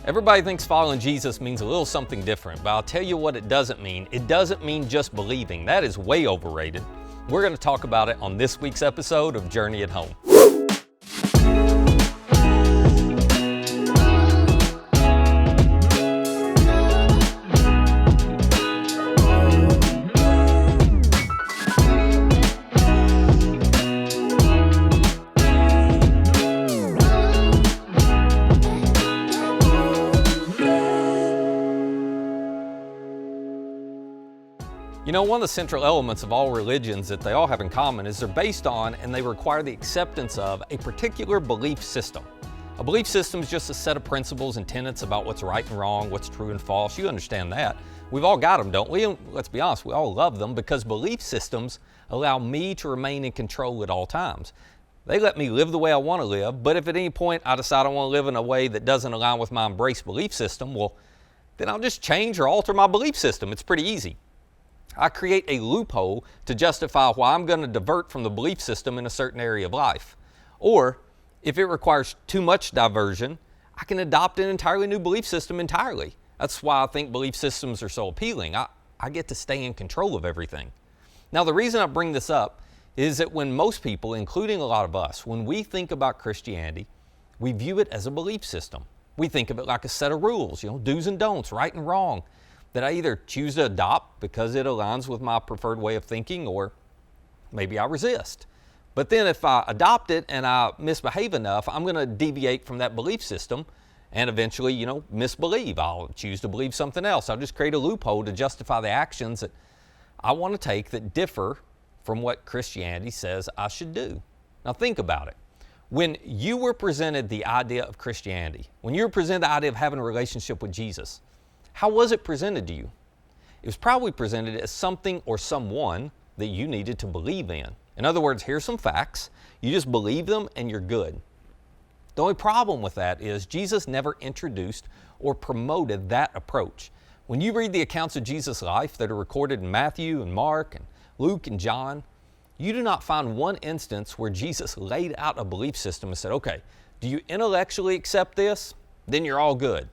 Everybody thinks following Jesus means a little something different, but I'll tell you what it doesn't mean. It doesn't mean just believing. That is way overrated. We're going to talk about it on this week's episode of Journey at Home. You know, one of the central elements of all religions that they all have in common is they're based on and they require the acceptance of a particular belief system. A belief system is just a set of principles and tenets about what's right and wrong, what's true and false. You understand that. We've all got them, don't we? And let's be honest, we all love them because belief systems allow me to remain in control at all times. They let me live the way I want to live, but if at any point I decide I want to live in a way that doesn't align with my embraced belief system, well, then I'll just change or alter my belief system. It's pretty easy. I create a loophole to justify why I'm going to divert from the belief system in a certain area of life. Or, if it requires too much diversion, I can adopt an entirely new belief system entirely. That's why I think belief systems are so appealing. I get to stay in control of everything. Now, the reason I bring this up is that when most people, including a lot of us, when we think about Christianity, we view it as a belief system. We think of it like a set of rules, do's and don'ts, right and wrong, that I either choose to adopt because it aligns with my preferred way of thinking, or maybe I resist. But then if I adopt it and I misbehave enough, I'm going to deviate from that belief system and eventually, misbelieve. I'll choose to believe something else. I'll just create a loophole to justify the actions that I want to take that differ from what Christianity says I should do. Now think about it. When you were presented the idea of Christianity, when you were presented the idea of having a relationship with Jesus, how was it presented to you? It was probably presented as something or someone that you needed to believe in. In other words, here's some facts. You just believe them and you're good. The only problem with that is Jesus never introduced or promoted that approach. When you read the accounts of Jesus' life that are recorded in Matthew and Mark and Luke and John, you do not find one instance where Jesus laid out a belief system and said, okay, do you intellectually accept this? Then you're all good.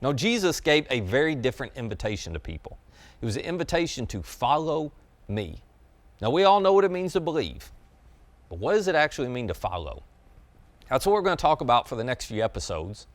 No, Jesus gave a very different invitation to people. It was an invitation to follow me. Now, we all know what it means to believe, but what does it actually mean to follow? That's what we're going to talk about for the next few episodes.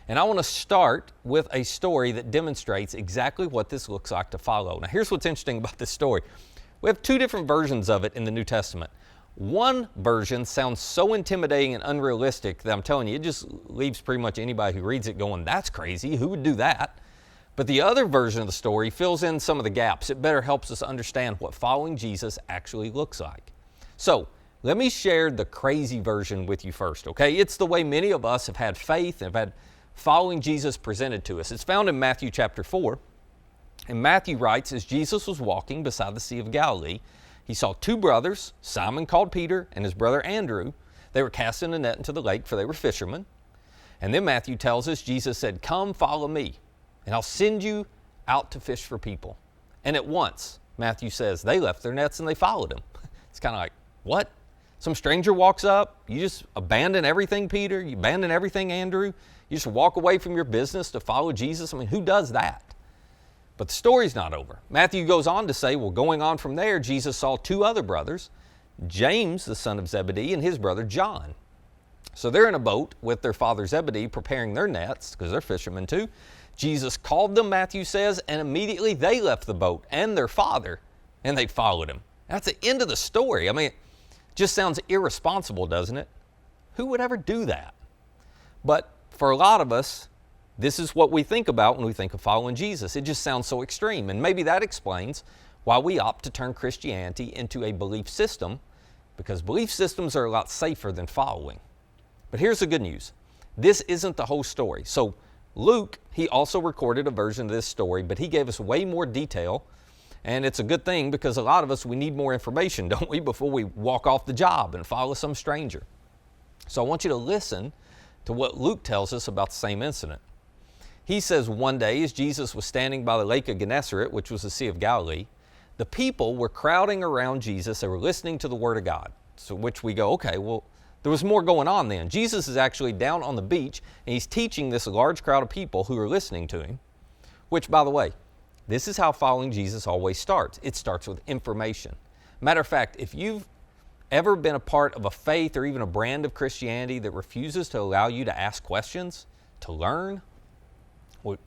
And I want to start with a story that demonstrates exactly what this looks like to follow. Now, here's what's interesting about this story. We have two different versions of it in the New Testament. One version sounds so intimidating and unrealistic that I'm telling you, it just leaves pretty much anybody who reads it going, that's crazy, who would do that? But the other version of the story fills in some of the gaps. It better helps us understand what following Jesus actually looks like. So, let me share the crazy version with you first, okay? It's the way many of us have had faith and have had following Jesus presented to us. It's found in Matthew chapter 4. And Matthew writes, as Jesus was walking beside the Sea of Galilee, he saw two brothers, Simon called Peter and his brother Andrew. They were casting a net into the lake, for they were fishermen. And then Matthew tells us, Jesus said, come follow me, and I'll send you out to fish for people. And at once, Matthew says, they left their nets and they followed him. It's kind of like, what? Some stranger walks up, you just abandon everything, Peter? You abandon everything, Andrew? You just walk away from your business to follow Jesus? I mean, who does that? But the story's not over. Matthew goes on to say, well, going on from there, Jesus saw two other brothers, James, the son of Zebedee, and his brother John. So they're in a boat with their father Zebedee preparing their nets, because they're fishermen too. Jesus called them, Matthew says, and immediately they left the boat and their father, and they followed him. That's the end of the story. I mean, it just sounds irresponsible, doesn't it? Who would ever do that? But for a lot of us, this is what we think about when we think of following Jesus. It just sounds so extreme, and maybe that explains why we opt to turn Christianity into a belief system, because belief systems are a lot safer than following. But here's the good news. This isn't the whole story. So Luke, he also recorded a version of this story, but he gave us way more detail, and it's a good thing because a lot of us, we need more information, don't we, before we walk off the job and follow some stranger. So I want you to listen to what Luke tells us about the same incident. He says, one day as Jesus was standing by the lake of Gennesaret, which was the Sea of Galilee, the people were crowding around Jesus. They were listening to the Word of God. So which we go, okay, well, There was more going on then. Jesus is actually down on the beach, and he's teaching this large crowd of people who are listening to him, which, by the way, this is how following Jesus always starts. It starts with information. Matter of fact, if you've ever been a part of a faith or even a brand of Christianity that refuses to allow you to ask questions, to learn, well,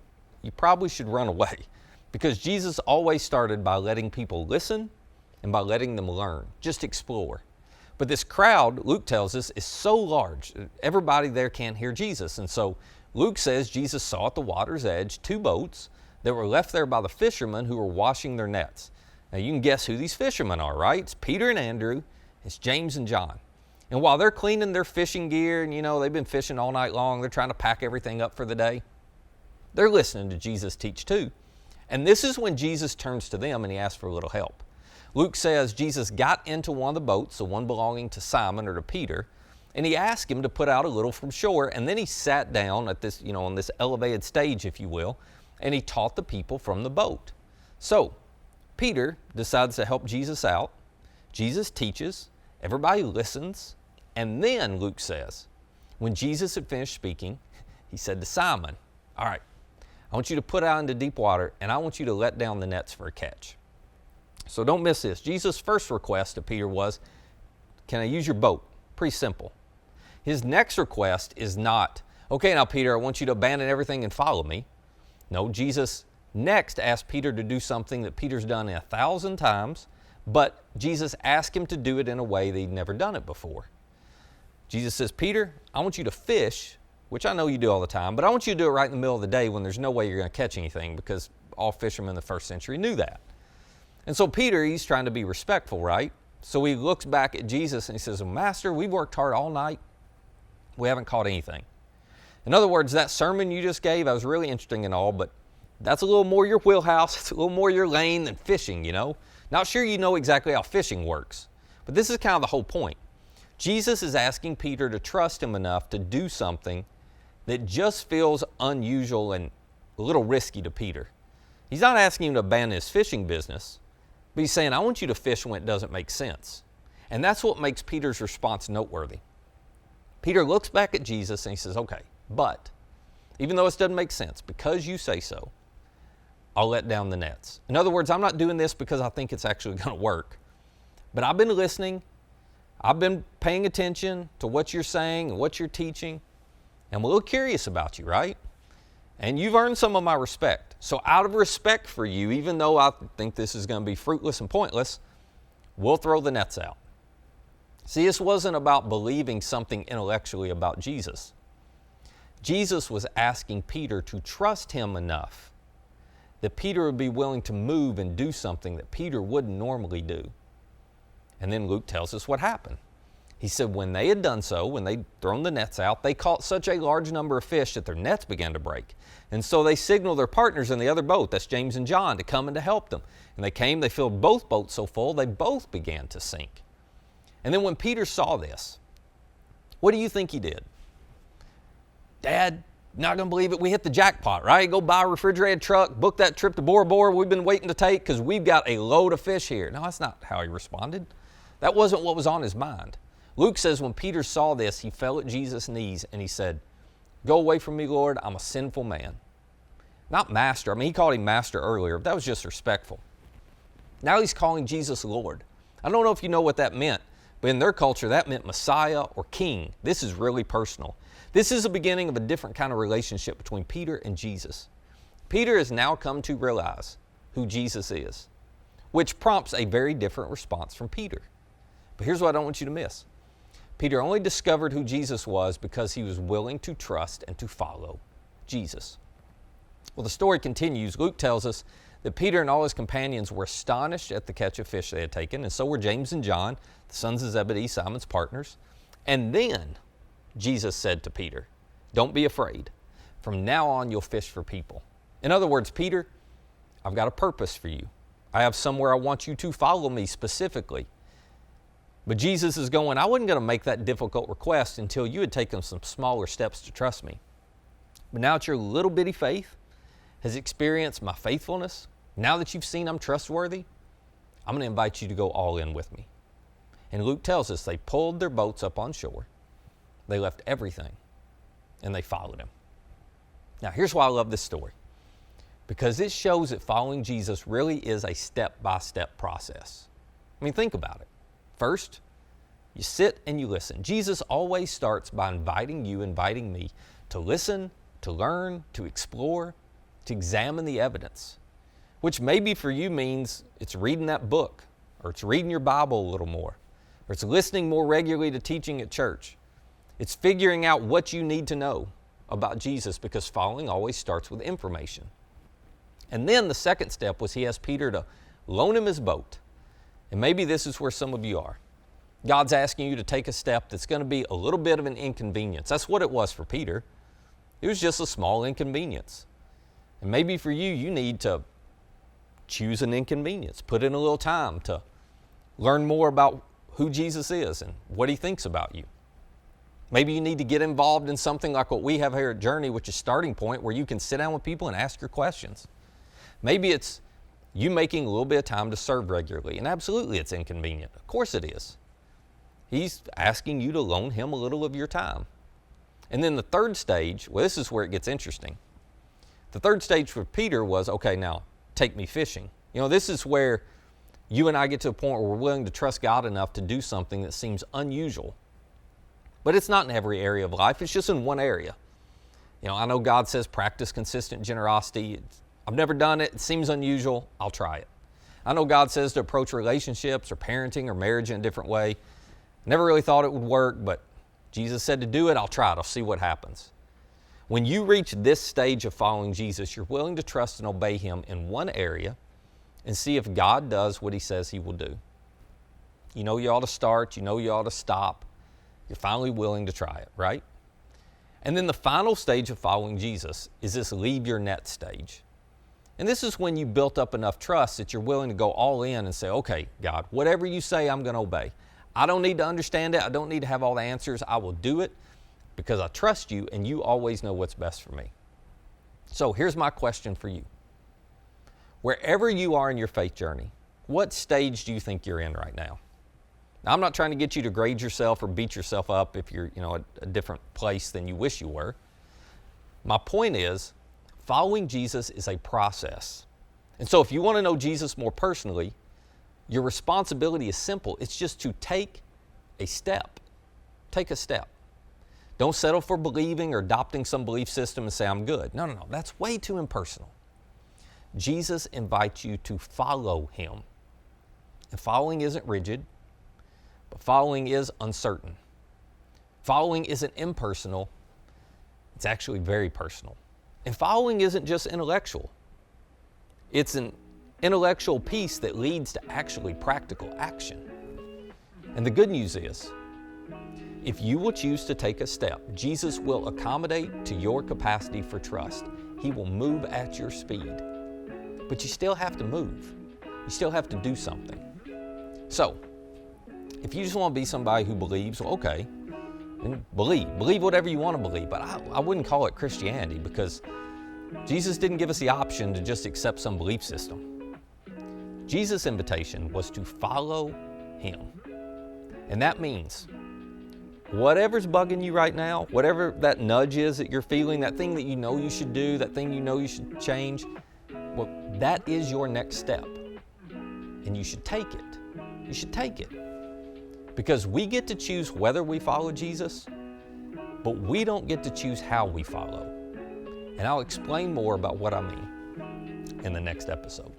you probably should run away, because Jesus always started by letting people listen and by letting them learn, just explore. But this crowd, Luke tells us, is so large, everybody there can't hear Jesus. And so Luke says Jesus saw at the water's edge 2 boats that were left there by the fishermen who were washing their nets. Now you can guess who these fishermen are, right? It's Peter and Andrew, it's James and John. And while they're cleaning their fishing gear, and they've been fishing all night long, they're trying to pack everything up for the day, they're listening to Jesus teach too. And this is when Jesus turns to them and he asks for a little help. Luke says Jesus got into one of the boats, the one belonging to Simon or to Peter, and he asked him to put out a little from shore, and then he sat down at this, on this elevated stage, if you will, and he taught the people from the boat. So Peter decides to help Jesus out. Jesus teaches, everybody listens, and then Luke says, when Jesus had finished speaking, he said to Simon, all right, I want you to put out into deep water, and I want you to let down the nets for a catch. So don't miss this. Jesus' first request to Peter was, can I use your boat? Pretty simple. His next request is not, okay, now Peter, I want you to abandon everything and follow me. No, Jesus next asked Peter to do something that Peter's done 1,000 times, but Jesus asked him to do it in a way that he'd never done it before. Jesus says, Peter, I want you to fish, which I know you do all the time, but I want you to do it right in the middle of the day when there's no way you're going to catch anything, because all fishermen in the first century knew that. And so Peter, he's trying to be respectful, right? So he looks back at Jesus and he says, Master, we've worked hard all night. We haven't caught anything. In other words, that sermon you just gave, that was really interesting and all, but that's a little more your wheelhouse. It's a little more your lane than fishing, Not sure you know exactly how fishing works, but this is kind of the whole point. Jesus is asking Peter to trust him enough to do something that just feels unusual and a little risky to Peter. He's not asking him to abandon his fishing business, but he's saying, I want you to fish when it doesn't make sense. And that's what makes Peter's response noteworthy. Peter looks back at Jesus and he says, okay, but even though it doesn't make sense, because you say so, I'll let down the nets. In other words, I'm not doing this because I think it's actually going to work, but I've been listening. I've been paying attention to what you're saying and what you're teaching. And I'm a little curious about you, right? And you've earned some of my respect. So out of respect for you, even though I think this is going to be fruitless and pointless, we'll throw the nets out. See, this wasn't about believing something intellectually about Jesus. Jesus was asking Peter to trust him enough that Peter would be willing to move and do something that Peter wouldn't normally do. And then Luke tells us what happened. He said when they had done so, when they'd thrown the nets out, they caught such a large number of fish that their nets began to break. And so they signaled their partners in the other boat, that's James and John, to come and to help them. And they came, they filled both boats so full, they both began to sink. And then when Peter saw this, what do you think he did? Dad, not going to believe it, we hit the jackpot, right? Go buy a refrigerated truck, book that trip to Bora Bora we've been waiting to take because we've got a load of fish here. No, that's not how he responded. That wasn't what was on his mind. Luke says when Peter saw this, he fell at Jesus' knees and he said, go away from me, Lord, I'm a sinful man. Not master. I mean, he called him master earlier, but that was just respectful. Now he's calling Jesus Lord. I don't know if you know what that meant, but in their culture, that meant Messiah or King. This is really personal. This is the beginning of a different kind of relationship between Peter and Jesus. Peter has now come to realize who Jesus is, which prompts a very different response from Peter. But here's what I don't want you to miss. Peter only discovered who Jesus was because he was willing to trust and to follow Jesus. Well, the story continues. Luke tells us that Peter and all his companions were astonished at the catch of fish they had taken, and so were James and John, the sons of Zebedee, Simon's partners. And then Jesus said to Peter, don't be afraid. From now on, you'll fish for people. In other words, Peter, I've got a purpose for you. I have somewhere I want you to follow me specifically. But Jesus is going, I wasn't going to make that difficult request until you had taken some smaller steps to trust me. But now that your little bitty faith has experienced my faithfulness, now that you've seen I'm trustworthy, I'm going to invite you to go all in with me. And Luke tells us they pulled their boats up on shore. They left everything and they followed him. Now, here's why I love this story. Because it shows that following Jesus really is a step-by-step process. I mean, think about it. First, you sit and you listen. Jesus always starts by inviting me to listen, to learn, to explore, to examine the evidence, which maybe for you means it's reading that book, or it's reading your Bible a little more, or it's listening more regularly to teaching at church. It's figuring out what you need to know about Jesus, because following always starts with information. And then the second step was he asked Peter to loan him his boat. And maybe this is where some of you are. God's asking you to take a step that's going to be a little bit of an inconvenience. That's what it was for Peter. It was just a small inconvenience. And maybe for you, you need to choose an inconvenience. Put in a little time to learn more about who Jesus is and what he thinks about you. Maybe you need to get involved in something like what we have here at Journey, which is Starting Point, where you can sit down with people and ask your questions. Maybe it's you making a little bit of time to serve regularly, and absolutely it's inconvenient. Of course it is. He's asking you to loan him a little of your time. And then the third stage, well, this is where it gets interesting. The third stage for Peter was, okay, now take me fishing. You know, this is where you and I get to a point where we're willing to trust God enough to do something that seems unusual. But it's not in every area of life. It's just in one area. You know, I know God says practice consistent generosity. I've never done it. It seems unusual. I'll try it. I know God says to approach relationships or parenting or marriage in a different way. Never really thought it would work, but Jesus said to do it. I'll try it. I'll see what happens. When you reach this stage of following Jesus, you're willing to trust and obey him in one area and see if God does what he says he will do. You know you ought to start. You know you ought to stop. You're finally willing to try it, right? And then the final stage of following Jesus is this leave your net stage. And this is when you built up enough trust that you're willing to go all in and say, okay, God, whatever you say, I'm going to obey. I don't need to understand it. I don't need to have all the answers. I will do it because I trust you and you always know what's best for me. So here's my question for you. Wherever you are in your faith journey, what stage do you think you're in right now? Now, I'm not trying to get you to grade yourself or beat yourself up if you're, at a different place than you wish you were. My point is, following Jesus is a process. And so if you want to know Jesus more personally, your responsibility is simple. It's just to take a step. Take a step. Don't settle for believing or adopting some belief system and say, I'm good. No. That's way too impersonal. Jesus invites you to follow him. And following isn't rigid, but following is uncertain. Following isn't impersonal. It's actually very personal. And following isn't just intellectual. It's an intellectual piece that leads to actually practical action. And the good news is, if you will choose to take a step, Jesus will accommodate to your capacity for trust. He will move at your speed. But you still have to move. You still have to do something. So, if you just want to be somebody who believes, well, okay, and believe whatever you want to believe, but I wouldn't call it Christianity because Jesus didn't give us the option to just accept some belief system. Jesus' invitation was to follow him. And that means whatever's bugging you right now, whatever that nudge is that you're feeling, that thing that you know you should do, that thing you know you should change, well, that is your next step. And you should take it. You should take it. Because we get to choose whether we follow Jesus, but we don't get to choose how we follow. And I'll explain more about what I mean in the next episode.